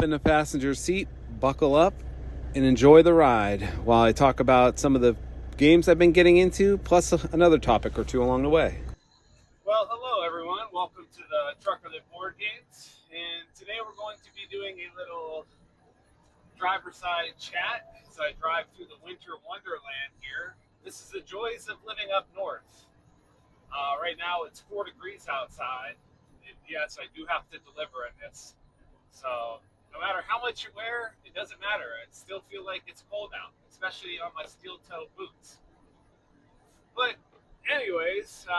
in the passenger seat, buckle up, and enjoy the ride while I talk about some of the games I've been getting into, plus another topic or two along the way. Well, hello everyone. Welcome to the Trucker That Board Games. And today we're going to be doing a little driver side chat as I drive through the winter wonderland here. This is the joys of living up north. Right now it's 4 degrees outside. And yes, I do have to deliver in this. So no matter how much you wear, it doesn't matter. I still feel like it's cold out, especially on my steel toe boots. But anyways,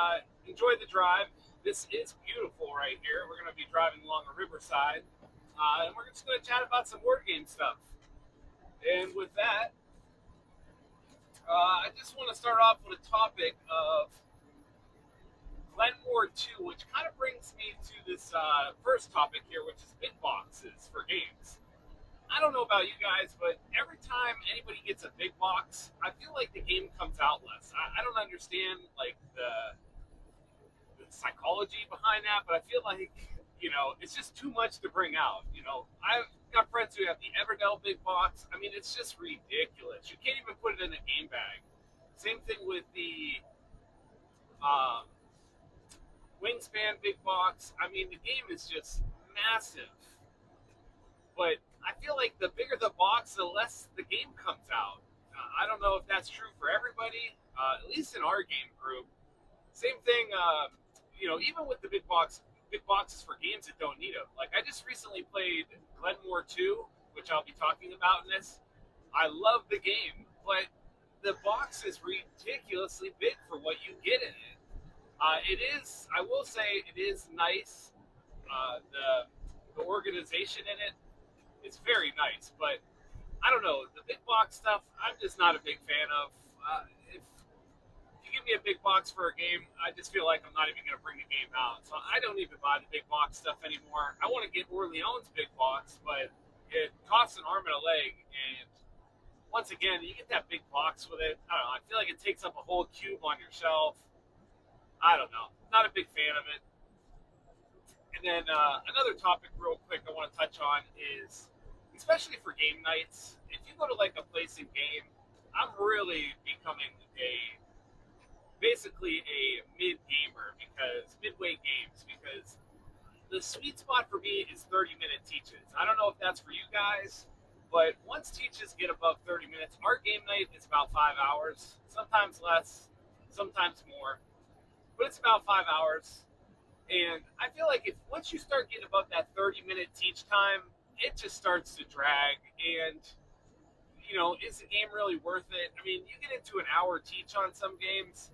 enjoy the drive. This is beautiful right here. We're going to be driving along a riverside, and we're just going to chat about some board game stuff. And with that, I just want to start off with a topic of Glenmore 2, which kind of brings me to this first topic here, which is big boxes for games. I don't know about you guys, but every time anybody gets a big box, I feel like the game comes out less. I don't understand like the psychology behind that, but I feel like it's just too much to bring out. I've got friends who have the Everdell big box. I mean, it's just ridiculous. You can't even put it in a game bag. Same thing with the Wingspan big box. I mean, the game is just massive, but I feel like the bigger the box, the less the game comes out. I don't know if that's true for everybody, at least in our game group. Same thing, even with the big boxes for games that don't need them. Like, I just recently played Glenmore 2, which I'll be talking about in this. I love the game, but the box is ridiculously big for what you get in it. I will say, it is nice. The organization in it is very nice, but I don't know, the big box stuff, I'm just not a big fan of. If you give me a big box for a game, I just feel like I'm not even going to bring the game out. So I don't even buy the big box stuff anymore. I want to get Orleans big box, but it costs an arm and a leg, and once again, you get that big box with it. I don't know, I feel like it takes up a whole cube on your shelf. I don't know, not a big fan of it. And then another topic real quick I want to touch on is, especially for game nights, if you go to like a place in game, I'm really becoming basically a mid-gamer, midway games, because the sweet spot for me is 30-minute teaches. I don't know if that's for you guys, but once teaches get above 30 minutes, our game night is about 5 hours, sometimes less, sometimes more, but it's about 5 hours. And I feel like once you start getting above that 30-minute teach time, it just starts to drag. And, is the game really worth it? I mean, you get into an hour teach on some games,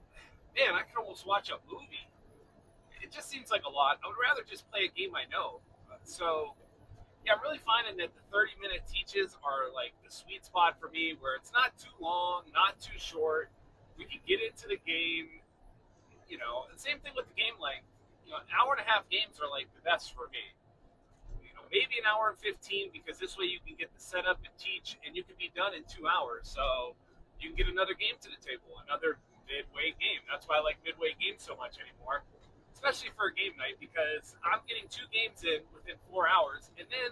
man, I can almost watch a movie. It just seems like a lot. I would rather just play a game I know. So, yeah, I'm really finding that the 30-minute teaches are like the sweet spot for me, where it's not too long, not too short. We can get into the game. And same thing with the game length. An hour and a half games are like the best for me. Maybe an hour and 15, because this way you can get the setup and teach, and you can be done in 2 hours. So you can get another game to the table, another midway game. That's why I like midway games so much anymore, especially for a game night, because I'm getting 2 games in within 4 hours. And then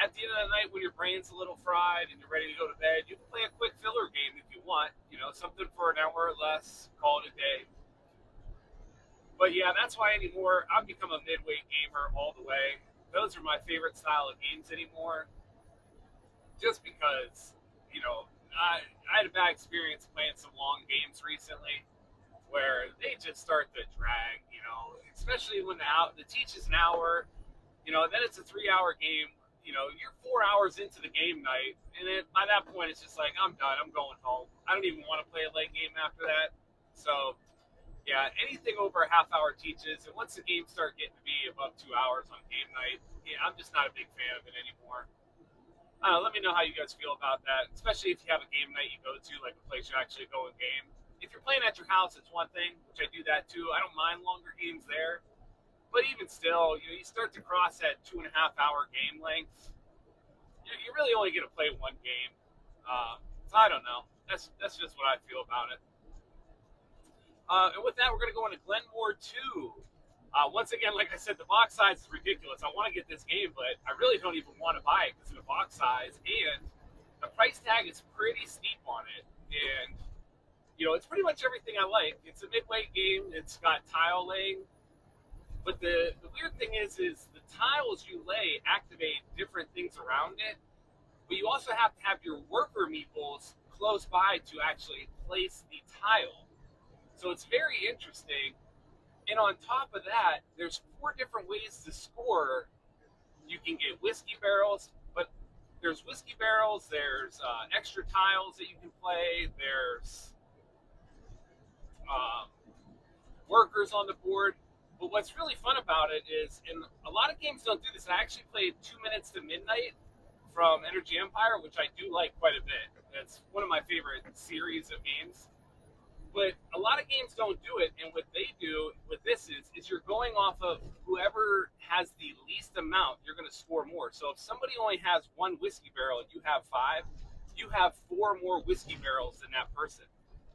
at the end of the night, when your brain's a little fried and you're ready to go to bed, you can play a quick filler game if you want, something for an hour or less, call it a day. But yeah, that's why anymore I've become a midweight gamer all the way. Those are my favorite style of games anymore. Just because, I had a bad experience playing some long games recently where they just start to drag, especially when the teach is an hour, then it's a 3-hour game. You're 4 hours into the game night, and then by that point it's just like, I'm done, I'm going home. I don't even want to play a late game after that. So yeah, anything over a half-hour teaches, and once the games start getting to be above 2 hours on game night, yeah, I'm just not a big fan of it anymore. Let me know how you guys feel about that, especially if you have a game night you go to, like a place you actually go and game. If you're playing at your house, it's one thing, which I do that too. I don't mind longer games there, but even still, you start to cross that 2.5-hour game length. You really only get to play one game. So I don't know. That's just what I feel about it. And with that, we're going to go into Glenmore 2. Once again, like I said, the box size is ridiculous. I want to get this game, but I really don't even want to buy it because box size, and the price tag is pretty steep on it. And it's pretty much everything I like. It's a midweight game. It's got tile laying, but the weird thing is the tiles you lay activate different things around it. But you also have to have your worker meeples close by to actually place the tile. So it's very interesting. And on top of that, there's 4 different ways to score. You can get whiskey barrels, but there's whiskey barrels, there's extra tiles that you can play, there's um, workers on the board. But what's really fun about it is, and a lot of games don't do this, I actually played 2 Minutes to Midnight from Energy Empire, which I do like quite a bit. That's one of my favorite series of games. But a lot of games don't do it, and what they do with this is you're going off of whoever has the least amount, you're going to score more. So if somebody only has 1 whiskey barrel and you have 5, you have 4 more whiskey barrels than that person.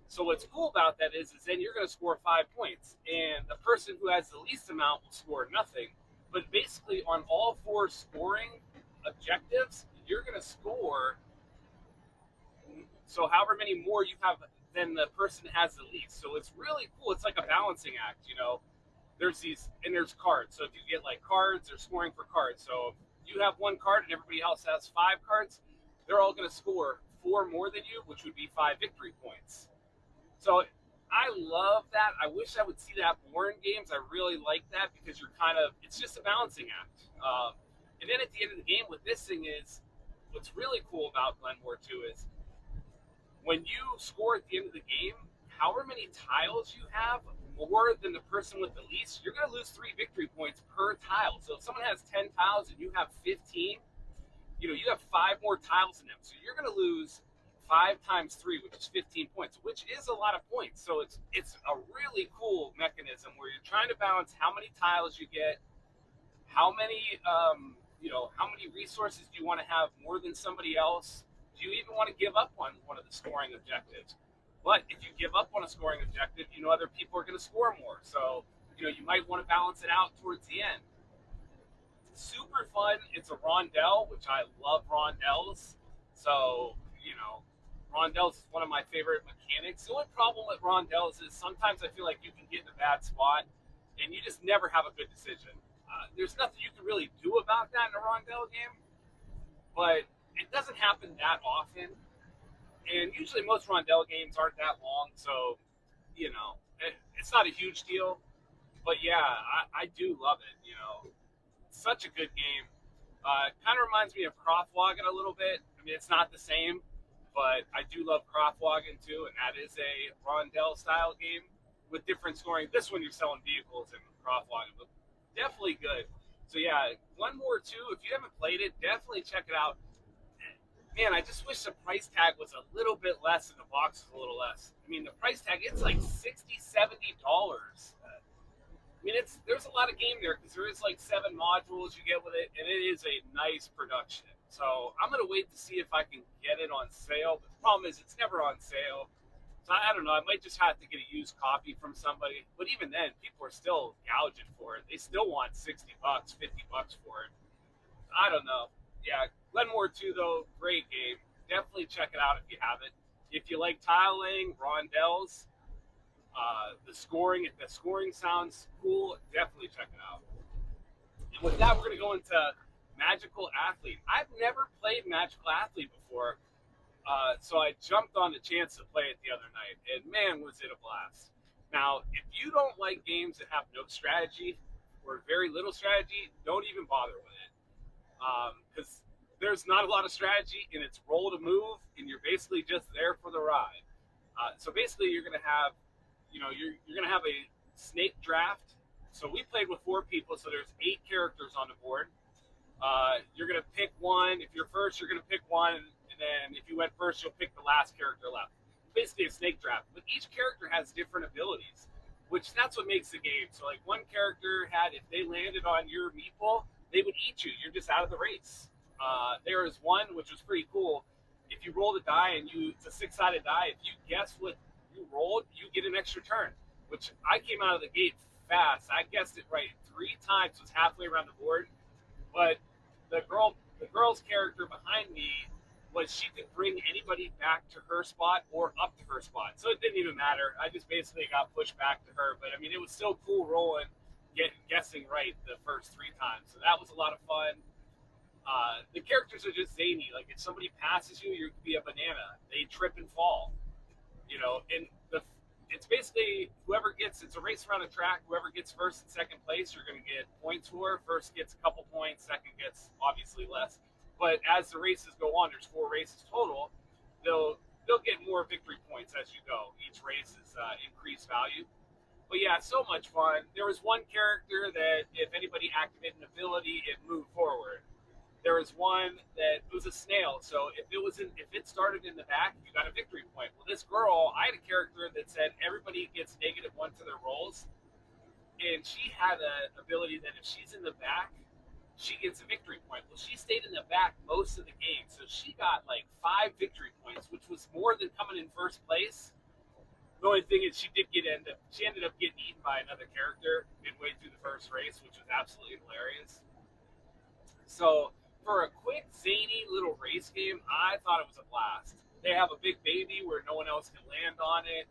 So what's cool about that is then you're going to score 5 points, and the person who has the least amount will score nothing. But basically, on all 4 scoring objectives, you're going to score. So however many more you have than the person has the least. So it's really cool. It's like a balancing act, There's these, and there's cards. So if you get like cards, they're scoring for cards. So if you have 1 card and everybody else has 5 cards, they're all going to score 4 more than you, which would be 5 victory points. So I love that. I wish I would see that more in games. I really like that because it's just a balancing act. And then at the end of the game, what this thing is, what's really cool about Glenmore 2 is when you score at the end of the game, however many tiles you have more than the person with the least, you're going to lose 3 victory points per tile. So if someone has 10 tiles and you have 15, you have 5 more tiles in them. So you're going to lose 5 times 3, which is 15 points, which is a lot of points. So it's a really cool mechanism where you're trying to balance how many tiles you get, how many resources do you want to have more than somebody else. Do you even want to give up on one of the scoring objectives? But if you give up on a scoring objective, other people are going to score more. So, you might want to balance it out towards the end. Super fun. It's a rondelle, which I love rondelles. So, rondelles is one of my favorite mechanics. The only problem with rondelles is sometimes I feel like you can get in a bad spot and you just never have a good decision. There's nothing you can really do about that in a rondelle game, but it doesn't happen that often. And usually most rondelle games aren't that long, so, it's not a huge deal. But yeah, I do love it, Such a good game. It kind of reminds me of Croftwagon a little bit. I mean, it's not the same, but I do love Croftwagon too, and that is a rondelle style game with different scoring. This one you're selling vehicles in Croftwagon, but definitely good. So yeah, Glenmore 2, if you haven't played it, definitely check it out. Man, I just wish the price tag was a little bit less and the box was a little less. I mean, the price tag, it's like $60, $70. I mean, there's a lot of game there because there is like 7 modules you get with it, and it is a nice production. So I'm going to wait to see if I can get it on sale. But the problem is it's never on sale. So I don't know. I might just have to get a used copy from somebody. But even then, people are still gouging for it. They still want $60, $50 for it. I don't know. Yeah, Glenmore 2, though, great game. Definitely check it out if you haven't. If you like tiling, rondelles, the scoring, if the scoring sounds cool, definitely check it out. And with that, we're going to go into Mythical Athlete. I've never played Mythical Athlete before, so I jumped on the chance to play it the other night, and man, was it a blast. Now, if you don't like games that have no strategy or very little strategy, don't even bother with it. Because there's not a lot of strategy, and it's roll to move, and you're basically just there for the ride. So basically, you're going to have, you're going to have a snake draft. So we played with 4 people, so there's 8 characters on the board. You're going to pick one. If you're first, you're going to pick one, and then if you went first, you'll pick the last character left. Basically, a snake draft. But each character has different abilities, which that's what makes the game. So, like, one character had, if they landed on your meeple, they would eat you. You're just out of the race. There is one, which was pretty cool. If you roll the die and it's a 6-sided die, if you guess what you rolled, you get an extra turn, which I came out of the gate fast. I guessed it right 3 times, was halfway around the board. But the The girl's character behind me was she could bring anybody back to her spot or up to her spot. So it didn't even matter. I just basically got pushed back to her. But I mean, it was still cool rolling, guessing right the first 3 times. So that was a lot of fun. The characters are just zany. Like if somebody passes you, you could be a banana. They trip and fall. And it's basically whoever gets. It's a race around a track. Whoever gets first and second place, you're going to get points for. First gets a couple points. Second gets obviously less. But as the races go on, there's 4 races total. They'll get more victory points as you go. Each race is increased value. But yeah, so much fun. There was one character that if anybody activated an ability, it moved forward. There was one that it was a snail, so if it started in the back, you got a victory point. Well, this girl, I had a character that said everybody gets -1 to their rolls, and she had an ability that if she's in the back, she gets a victory point. Well, she stayed in the back most of the game, so she got like 5 victory points, which was more than coming in first place. The only thing is she ended up getting eaten by another character midway through the first race, which was absolutely hilarious. So for a quick, zany little race game, I thought it was a blast. They have a big baby where no one else can land on it.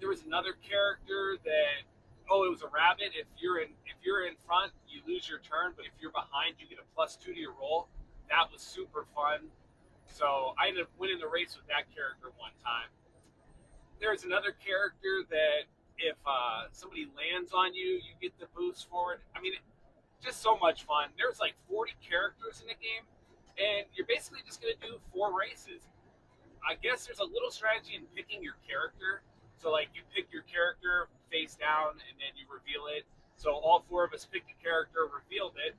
There was another character that, it was a rabbit. If you're in front, you lose your turn, but if you're behind, you get a +2 to your roll. That was super fun. So I ended up winning the race with that character one time. There's another character that if somebody lands on you, you get the boost forward. I mean, just so much fun. There's like 40 characters in the game, and you're basically just going to do 4 races. I guess there's a little strategy in picking your character. So, like, you pick your character face down, and then you reveal it. So all 4 of us picked a character, revealed it,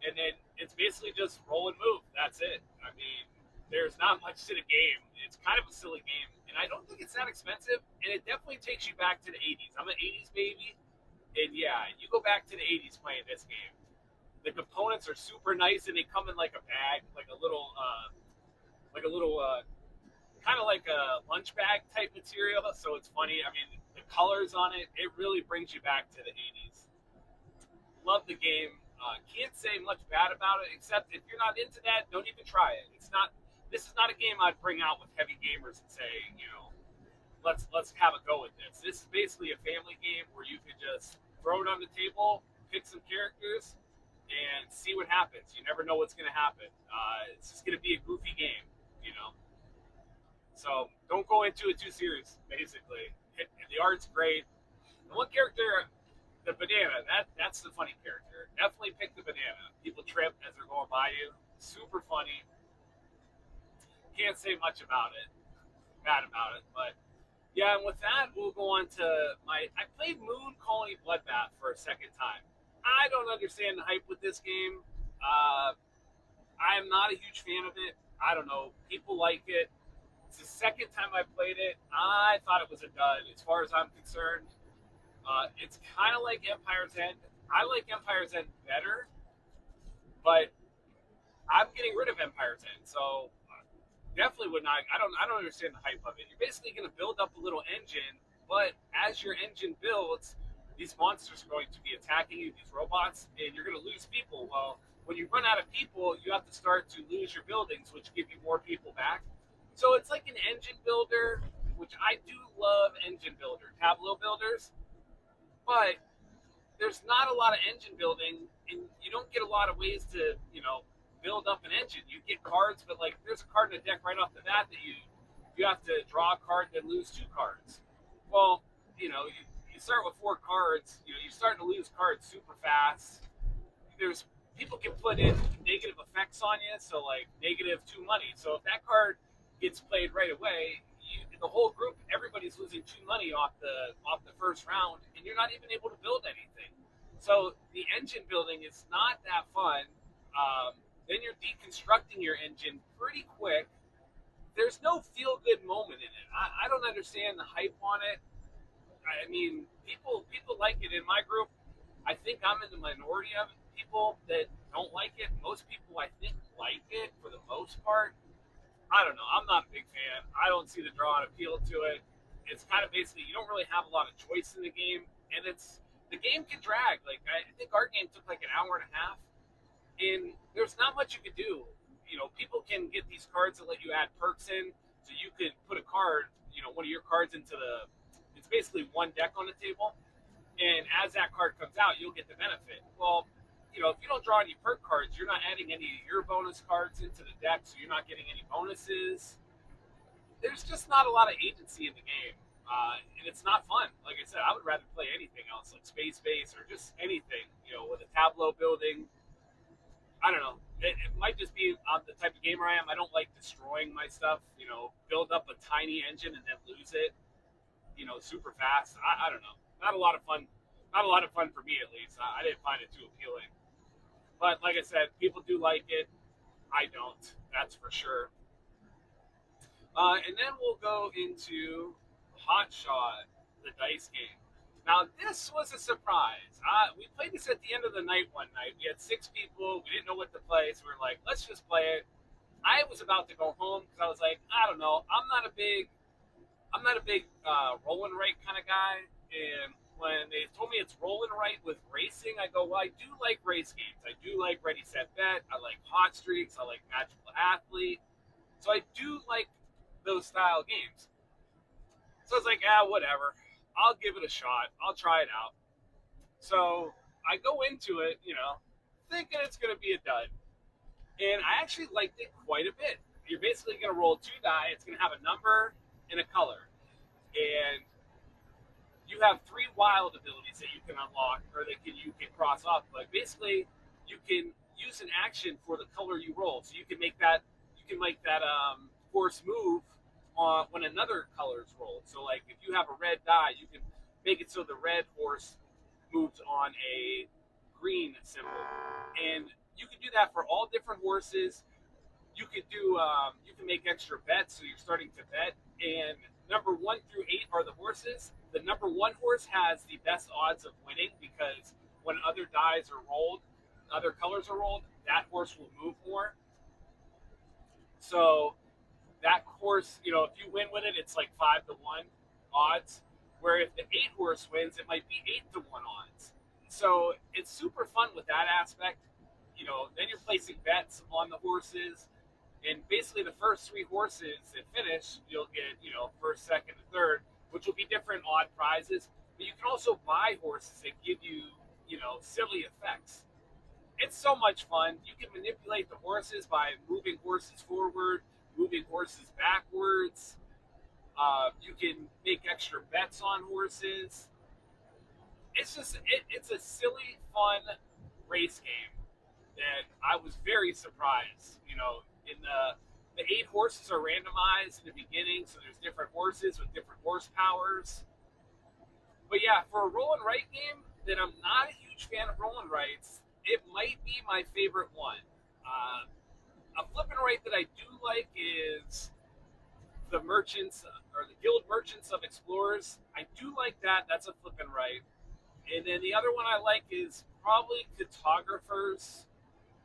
and then it's basically just roll and move. That's it. I mean, there's not much to the game. It's kind of a silly game, and I don't think it's that expensive, and it definitely takes you back to the 80s. I'm an 80s baby. And yeah, you go back to the 80s playing this game. The components are super nice, and they come in like a bag, like a little, kind of like a lunch bag type material. So it's funny. I mean, the colors on it, it really brings you back to the 80s. Love the game. Can't say much bad about it, except if you're not into that, don't even try it. This is not a game I'd bring out with heavy gamers and say, let's have a go with this. This is basically a family game where you could just throw it on the table, pick some characters, and see what happens. You never know what's going to happen. It's just going to be a goofy game, So don't go into it too serious, basically. The art's great. The one character, the banana, that's the funny character. Definitely pick the banana. People trip as they're going by you. Super funny. Can't say much about it. Bad about it, but yeah, and with that, we'll go on to I played Moon Colony Bloodbath for a second time. I don't understand the hype with this game. I am not a huge fan of it. I don't know. People like it. It's the second time I played it. I thought it was a dud, as far as I'm concerned. It's kind of like Empire's End. I like Empire's End better, but I'm getting rid of Empire's End, so definitely would not. I don't understand the hype of it. You're basically going to build up a little engine, but as your engine builds, these monsters are going to be attacking you, these robots, and you're going to lose people. Well, when you run out of people, you have to start to lose your buildings, which give you more people back. So it's like an engine builder, which I do love engine builder, tableau builders, but there's not a lot of engine building, and you don't get a lot of ways to, build up an engine. You get cards, but like there's a card in the deck right off the bat that you have to draw a card and then lose 2 cards. Well, you start with 4 cards, you're starting to lose cards super fast. There's people can put in negative effects on you, so like -2 money. So if that card gets played right away, the whole group, everybody's losing 2 money off the first round, and you're not even able to build anything. So the engine building is not that fun. Then you're deconstructing your engine pretty quick. There's no feel-good moment in it. I don't understand the hype on it. I mean, people like it in my group. I think I'm in the minority of people that don't like it. Most people, I think, like it for the most part. I don't know. I'm not a big fan. I don't see the draw and appeal to it. It's kind of basically you don't really have a lot of choice in the game, and the game can drag. Like I think our game took like an hour and a half, And there's not much you can do. People can get these cards that let you add perks in, so you could put a card, one of your cards into the. It's basically one deck on the table, and as that card comes out, you'll get the benefit. Well, if you don't draw any perk cards, you're not adding any of your bonus cards into the deck, so you're not getting any bonuses. There's just not a lot of agency in the game, and it's not fun. Like I said, I would rather play anything else, like space base or just anything, with a tableau building. I don't know. It might just be the type of gamer I am. I don't like destroying my stuff. Build up a tiny engine and then lose it. Super fast. I don't know. Not a lot of fun. Not a lot of fun for me at least. I didn't find it too appealing. But like I said, people do like it. I don't. That's for sure. And then we'll go into Hot Shot, the dice game. Now, this was a surprise. We played this at the end of the night one night. We had 6 people. We didn't know what to play, so we were like, let's just play it. I was about to go home because I was like, I don't know. I'm not a big roll and write kind of guy. And when they told me it's roll and write with racing, I go, well, I do like race games. I do like Ready, Set, Bet. I like Hot Streaks. I like Magical Athlete. So I do like those style games. So I was like, whatever. I'll give it a shot. I'll try it out. So I go into it, thinking it's going to be a dud. And I actually liked it quite a bit. You're basically going to roll 2 die. It's going to have a number and a color. And you have 3 wild abilities that you can unlock or that you can cross off. But basically, you can use an action for the color you roll. So you can make that horse move when another color is rolled. So like if you have a red die, you can make it so the red horse moves on a green symbol, and you can do that for all different horses. You can make extra bets, so you're starting to bet. And number 1 through 8 are the horses. The number 1 horse has the best odds of winning because when other dies are rolled, other colors are rolled, that horse will move more. So that horse, if you win with it, it's like 5-1 odds. Where if the 8 horse wins, it might be 8-1 odds. So it's super fun with that aspect. Then you're placing bets on the horses, and basically the first 3 horses that finish, you'll get first, second, and third, which will be different odd prizes. But you can also buy horses that give you silly effects. It's so much fun. You can manipulate the horses by moving horses forward, moving horses backwards. You can make extra bets on horses. It's a silly, fun race game that I was very surprised. In the 8 horses are randomized in the beginning, so there's different horses with different horsepowers. But yeah, for a roll and write game that I'm not a huge fan of roll and writes, it might be my favorite one. A flip and write that I do like is the Merchants or the Guild Merchants of Explorers. I do like that. That's a flip and write. And then the other one I like is probably Cartographers.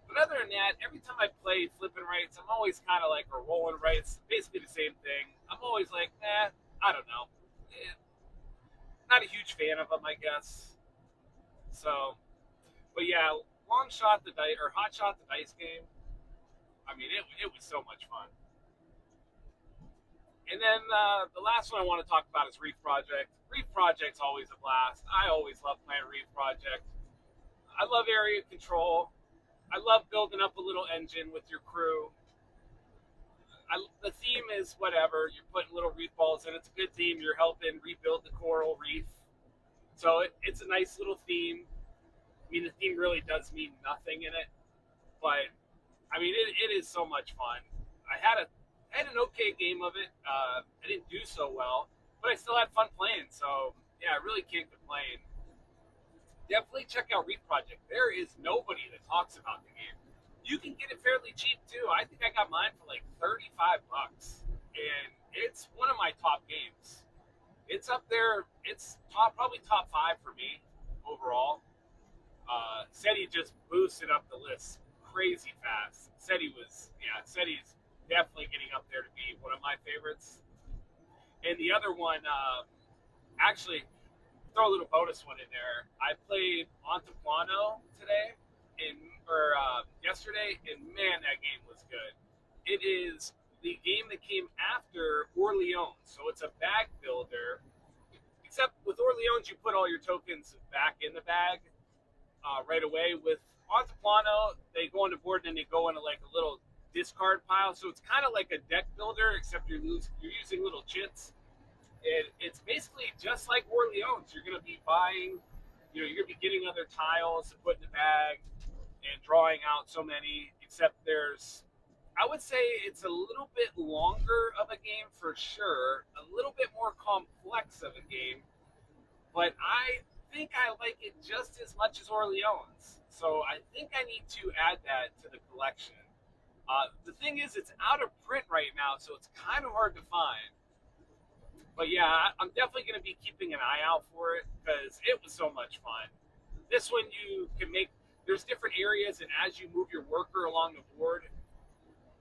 But other than that, every time I play flip and writes, I'm always kind of like a roll and write. It's basically the same thing. I'm always like, I don't know. Not a huge fan of them, I guess. So, but yeah, Hot Shot the dice game. I mean, it was so much fun. And then the last one I want to talk about is Reef Project. Reef Project's always a blast. I always love playing Reef Project. I love area control. I love building up a little engine with your crew. The theme is whatever. You're putting little reef balls in. It's a good theme. You're helping rebuild the coral reef. So it's a nice little theme. I mean, the theme really does mean nothing in it. But, I mean, it is so much fun. I had an okay game of it. I didn't do so well, but I still had fun playing. So, yeah, I really can't complain. Definitely check out Reef Project. There is nobody that talks about the game. You can get it fairly cheap too. I think I got mine for like $35, and it's one of my top games. It's up there. It's probably top 5 for me overall. SETI just boosted up the list crazy fast. SETI's definitely getting up there to be one of my favorites. And the other one, actually, throw a little bonus one in there. I played Antiquano today, and yesterday, and man, that game was good. It is the game that came after Orleans, so it's a bag builder. Except with Orleans, you put all your tokens back in the bag right away. With Altiplano, they go on the board and then they go into like a little discard pile. So it's kind of like a deck builder, except you're using little chits. And it's basically just like Orleans. You're going to be buying, you're going to be getting other tiles to put in the bag and drawing out so many. Except I would say it's a little bit longer of a game for sure, a little bit more complex of a game, but I think I like it just as much as Orleans. So I think I need to add that to the collection. The thing is, it's out of print right now, so it's kind of hard to find. But yeah, I'm definitely going to be keeping an eye out for it because it was so much fun. This one you can make, there's different areas, and as you move your worker along the board,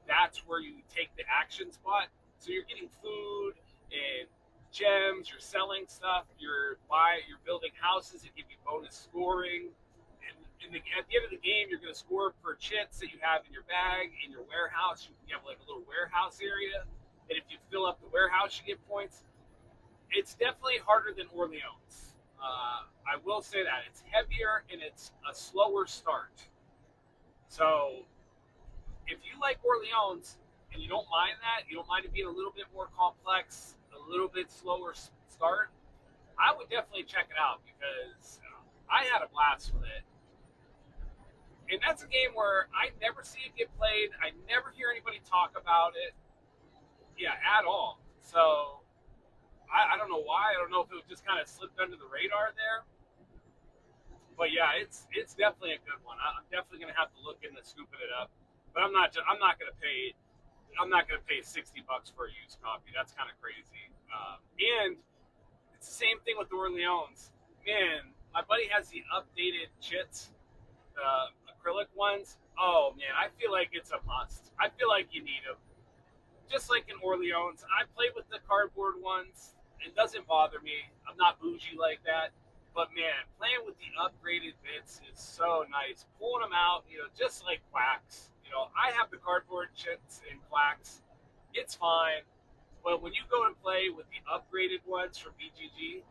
that's where you take the action spot. So you're getting food and gems, you're selling stuff, you're building houses that give you bonus scoring. And at the end of the game, you're going to score per chits that you have in your bag, in your warehouse. You have like a little warehouse area. And if you fill up the warehouse, you get points. It's definitely harder than Orleans. I will say that. It's heavier and it's a slower start. So if you like Orleans and you don't mind that, you don't mind it being a little bit more complex, a little bit slower start, I would definitely check it out because I had a blast with it. And that's a game where I never see it get played. I never hear anybody talk about it, yeah, at all. So I don't know why. I don't know if it just kind of slipped under the radar there. But yeah, it's definitely a good one. I'm definitely gonna have to look into scooping it up. But I'm not gonna pay $60 for a used copy. That's kind of crazy. And it's the same thing with Orleans. Man, my buddy has the updated chits, the acrylic ones. Oh man, I feel like it's a must. I feel like you need them. Just like in Orleans, I play with the cardboard ones. It doesn't bother me. I'm not bougie like that. But man, playing with the upgraded bits is so nice. Pulling them out, just like quacks. I have the cardboard chits and quacks. It's fine. But when you go and play with the upgraded ones from BGG,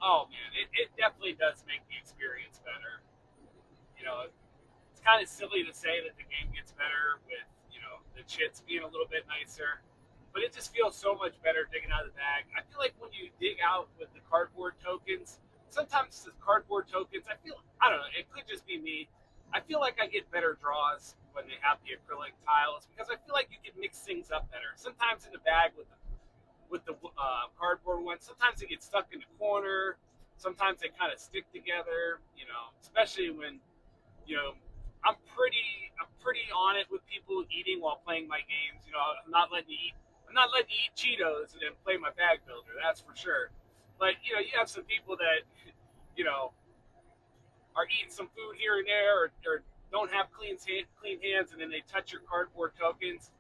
oh man, it definitely does make the experience better. It's kind of silly to say that the game gets better with, the chits being a little bit nicer. But it just feels so much better digging out of the bag. I feel like when you dig out with the cardboard tokens, sometimes the cardboard tokens, I don't know, it could just be me. I feel like I get better draws when they have the acrylic tiles because I feel like you can mix things up better. Sometimes in the bag with the cardboard ones, sometimes they get stuck in the corner. Sometimes they kind of stick together. Especially when I'm pretty on it with people eating while playing my games. I'm not letting you eat Cheetos and then play my bag builder. That's for sure. But you have some people that are eating some food here and there, or don't have clean hands, and then they touch your cardboard tokens.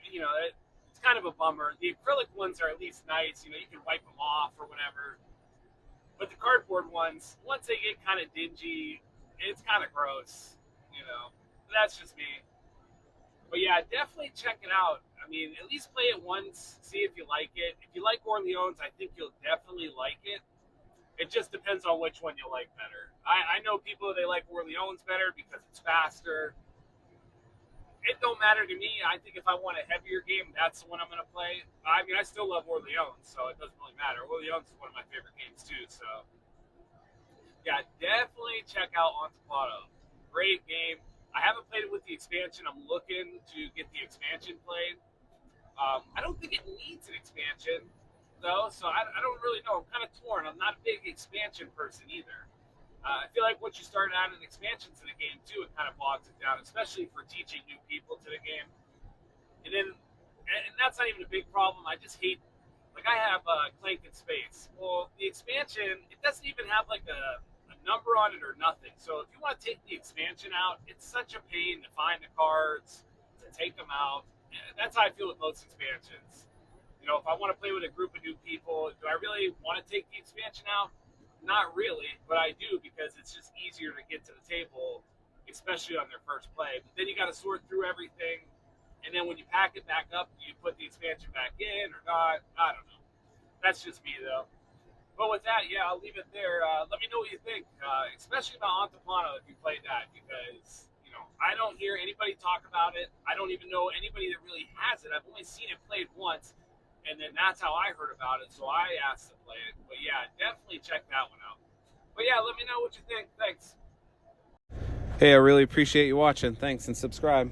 It's kind of a bummer. The acrylic ones are at least nice. You can wipe them off or whatever. But the cardboard ones, once they get kind of dingy, it's kind of gross. That's just me. But yeah, definitely check it out. I mean, at least play it once, see if you like it. If you like Orleans, I think you'll definitely like it. It just depends on which one you like better. I know people, they like Orleans better because it's faster. It don't matter to me. I think if I want a heavier game, that's the one I'm going to play. I mean, I still love Orleans, so it doesn't really matter. Orleans is one of my favorite games too, so yeah, definitely check out Antipado. Great game. I haven't played it with the expansion. I'm looking to get the expansion played. I don't think it needs an expansion, though, so I don't really know. I'm kind of torn. I'm not a big expansion person either. I feel like once you start adding expansions to the game, too, it kind of bogs it down, especially for teaching new people to the game. And that's not even a big problem. I just hate, like I have Clank and Space. Well, the expansion, it doesn't even have like a number on it or nothing. So if you want to take the expansion out, it's such a pain to find the cards, to take them out. That's how I feel with most expansions. If I want to play with a group of new people, do I really want to take the expansion out? Not really, but I do because it's just easier to get to the table especially on their first play. But then you got to sort through everything, and then when you pack it back up, you put the expansion back in or not. I don't know. That's just me though. But with that, yeah, I'll leave it there. Let me know what you think, especially about Antipano if you played that, because I don't hear anybody talk about it. I don't even know anybody that really has it. I've only seen it played once, and then that's how I heard about it. So I asked to play it. But yeah, definitely check that one out. But yeah, let me know what you think. Thanks. Hey, I really appreciate you watching. Thanks, and subscribe.